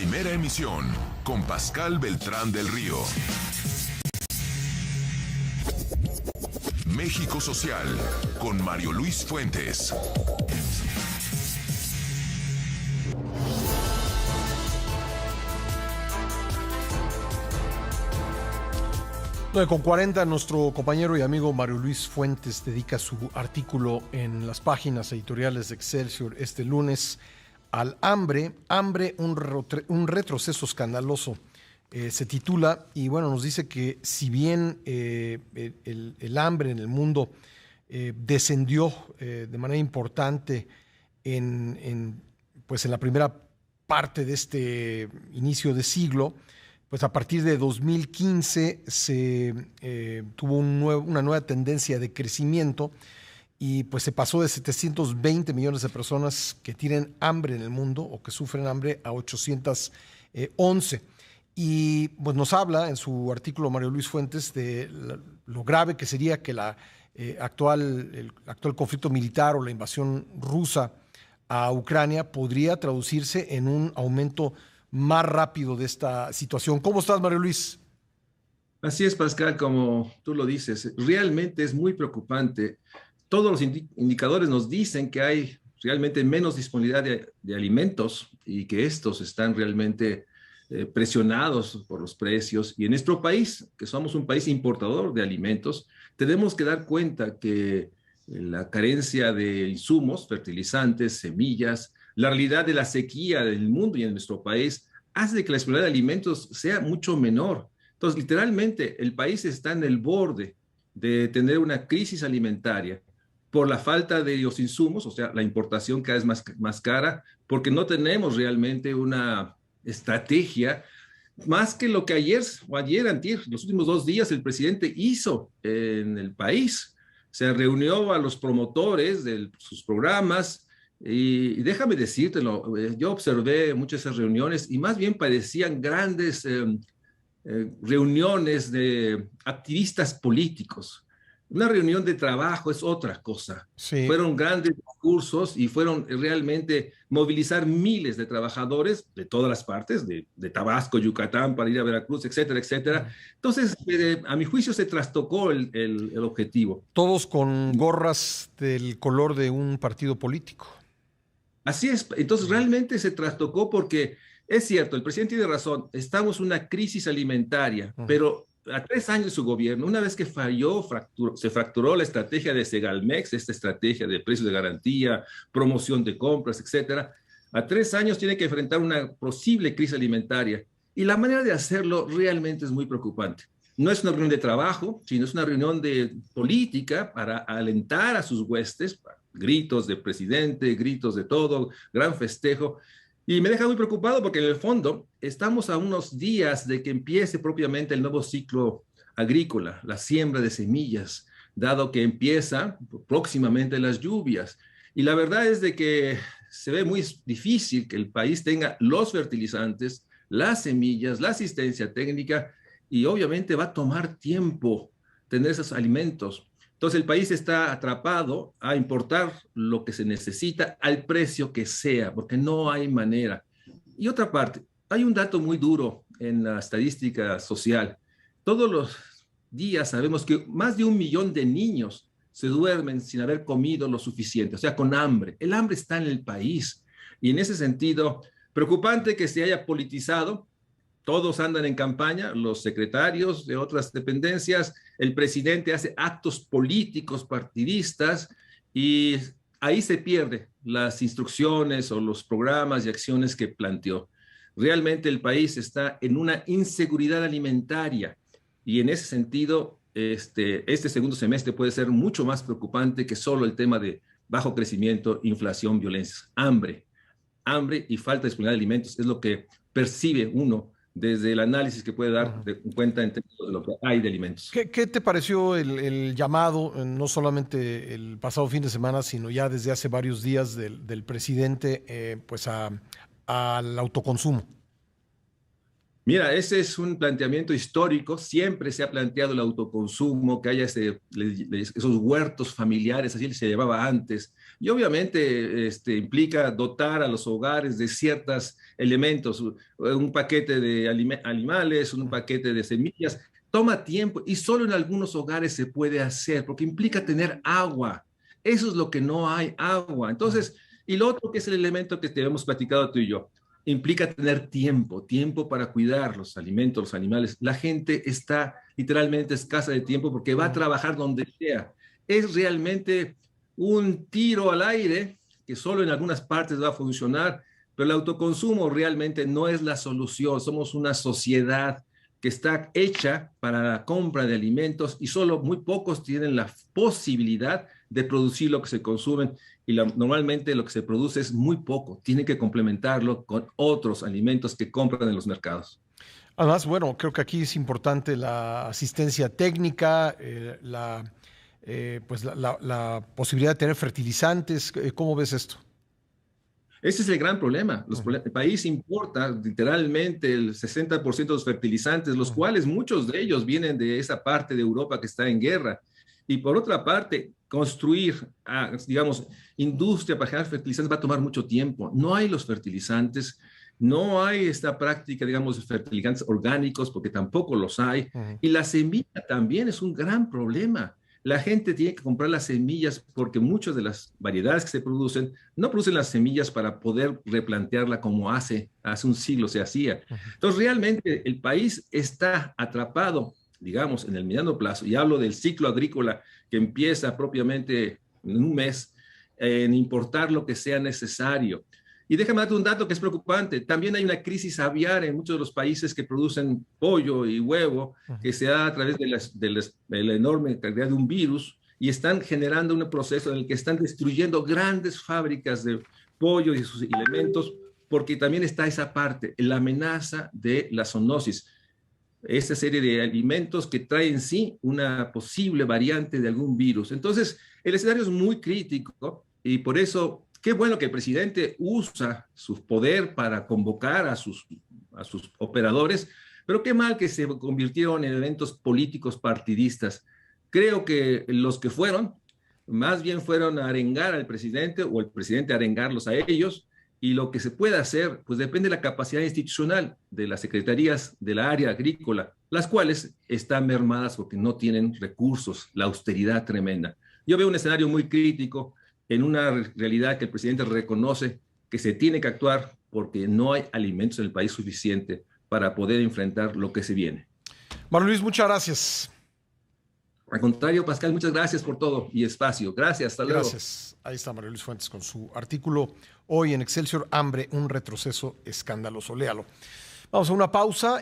Primera emisión con Pascal Beltrán del Río. México Social con Mario Luis Fuentes. Con 40, nuestro compañero y amigo Mario Luis Fuentes dedica su artículo en las páginas editoriales de Excelsior este lunes al hambre, un retroceso escandaloso. Se titula, y bueno, nos dice que si bien el hambre en el mundo descendió de manera importante pues en la primera parte de este inicio de siglo, pues a partir de 2015 se tuvo una nueva tendencia de crecimiento y pues se pasó de 720 millones de personas que tienen hambre en el mundo o que sufren hambre a 811. Y pues nos habla en su artículo Mario Luis Fuentes de lo grave que sería que el actual conflicto militar o la invasión rusa a Ucrania podría traducirse en un aumento más rápido de esta situación. ¿Cómo estás, Mario Luis? Así es, Pascal, como tú lo dices, realmente es muy preocupante. Todos los indicadores nos dicen que hay realmente menos disponibilidad de alimentos y que estos están realmente presionados por los precios. Y en nuestro país, que somos un país importador de alimentos, tenemos que dar cuenta que la carencia de insumos, fertilizantes, semillas, la realidad de la sequía del mundo y en nuestro país hace que la disponibilidad de alimentos sea mucho menor. Entonces, literalmente, el país está en el borde de tener una crisis alimentaria por la falta de los insumos, o sea, la importación cada vez más cara, porque no tenemos realmente una estrategia, más que lo que antier, los últimos 2 días el presidente hizo en el país. Se reunió a los promotores de sus programas y déjame decírtelo, yo observé muchas de esas reuniones y más bien parecían grandes reuniones de activistas políticos. Una reunión de trabajo es otra cosa. Sí. Fueron grandes discursos y fueron realmente movilizar miles de trabajadores de todas las partes, de Tabasco, Yucatán, para ir a Veracruz, etcétera, etcétera. Entonces, a mi juicio se trastocó el objetivo. Todos con gorras del color de un partido político. Así es. Entonces, realmente se trastocó porque es cierto, el presidente tiene razón, estamos en una crisis alimentaria, pero a 3 años de su gobierno, una vez que se fracturó la estrategia de Segalmex, esta estrategia de precios de garantía, promoción de compras, etcétera, a 3 años tiene que enfrentar una posible crisis alimentaria. Y la manera de hacerlo realmente es muy preocupante. No es una reunión de trabajo, sino es una reunión de política para alentar a sus huestes, gritos de presidente, gritos de todo, gran festejo. Y me deja muy preocupado porque en el fondo estamos a unos días de que empiece propiamente el nuevo ciclo agrícola, la siembra de semillas, dado que empieza próximamente las lluvias. Y la verdad es de que se ve muy difícil que el país tenga los fertilizantes, las semillas, la asistencia técnica y obviamente va a tomar tiempo tener esos alimentos. Entonces el país está atrapado a importar lo que se necesita al precio que sea, porque no hay manera. Y otra parte, hay un dato muy duro en la estadística social. Todos los días sabemos que más de 1 millón de niños se duermen sin haber comido lo suficiente, o sea, con hambre. El hambre está en el país. Y en ese sentido, preocupante que se haya politizado. Todos andan en campaña, los secretarios de otras dependencias, el presidente hace actos políticos partidistas y ahí se pierden las instrucciones o los programas y acciones que planteó. Realmente el país está en una inseguridad alimentaria y en ese sentido este segundo semestre puede ser mucho más preocupante que solo el tema de bajo crecimiento, inflación, violencias. Hambre y falta de disponibilidad de alimentos es lo que percibe uno desde el análisis que puede dar cuenta en términos de lo que hay de alimentos. ¿Qué te pareció el llamado, no solamente el pasado fin de semana, sino ya desde hace varios días del presidente, pues al autoconsumo? Mira, ese es un planteamiento histórico. Siempre se ha planteado el autoconsumo, que haya esos huertos familiares, así se llevaba antes. Y obviamente implica dotar a los hogares de ciertos elementos, un paquete de animales, un paquete de semillas. Toma tiempo y solo en algunos hogares se puede hacer, porque implica tener agua. Eso es lo que no hay, agua. Entonces, y lo otro que es el elemento que te hemos platicado tú y yo implica tener tiempo para cuidar los alimentos, los animales. La gente está literalmente escasa de tiempo porque va a trabajar donde sea. Es realmente un tiro al aire que solo en algunas partes va a funcionar, pero el autoconsumo realmente no es la solución. Somos una sociedad que está hecha para la compra de alimentos y solo muy pocos tienen la posibilidad de producir lo que se consumen y normalmente lo que se produce es muy poco. Tienen que complementarlo con otros alimentos que compran en los mercados. Además, bueno, creo que aquí es importante la asistencia técnica, la posibilidad de tener fertilizantes. ¿Cómo ves esto? Ese es el gran problema. El país importa literalmente el 60% de los fertilizantes, los cuales muchos de ellos vienen de esa parte de Europa que está en guerra. Y por otra parte, construir, digamos, industria para generar fertilizantes va a tomar mucho tiempo. No hay los fertilizantes, no hay esta práctica, digamos, de fertilizantes orgánicos, porque tampoco los hay. Y la semilla también es un gran problema. La gente tiene que comprar las semillas porque muchas de las variedades que se producen no producen las semillas para poder replantearla como hace un siglo se hacía. Entonces, realmente el país está atrapado, digamos, en el mediano plazo, y hablo del ciclo agrícola que empieza propiamente en un mes, en importar lo que sea necesario. Y déjame darte un dato que es preocupante. También hay una crisis aviar en muchos de los países que producen pollo y huevo, que se da a través de la enorme cantidad de un virus y están generando un proceso en el que están destruyendo grandes fábricas de pollo y sus elementos, porque también está esa parte, la amenaza de la zoonosis. Esta serie de alimentos que traen en sí una posible variante de algún virus. Entonces, el escenario es muy crítico y por eso qué bueno que el presidente usa su poder para convocar a sus operadores, pero qué mal que se convirtieron en eventos políticos partidistas. Creo que los que fueron, más bien fueron a arengar al presidente o el presidente a arengarlos a ellos, y lo que se puede hacer, pues depende de la capacidad institucional de las secretarías de la área agrícola, las cuales están mermadas porque no tienen recursos, la austeridad tremenda. Yo veo un escenario muy crítico en una realidad que el presidente reconoce que se tiene que actuar porque no hay alimentos en el país suficiente para poder enfrentar lo que se viene. Mario Luis, muchas gracias. Al contrario, Pascal, muchas gracias por todo y espacio. Gracias, hasta luego. Gracias. Ahí está Mario Luis Fuentes con su artículo hoy en Excelsior, Hambre, un retroceso escandaloso. Léalo. Vamos a una pausa.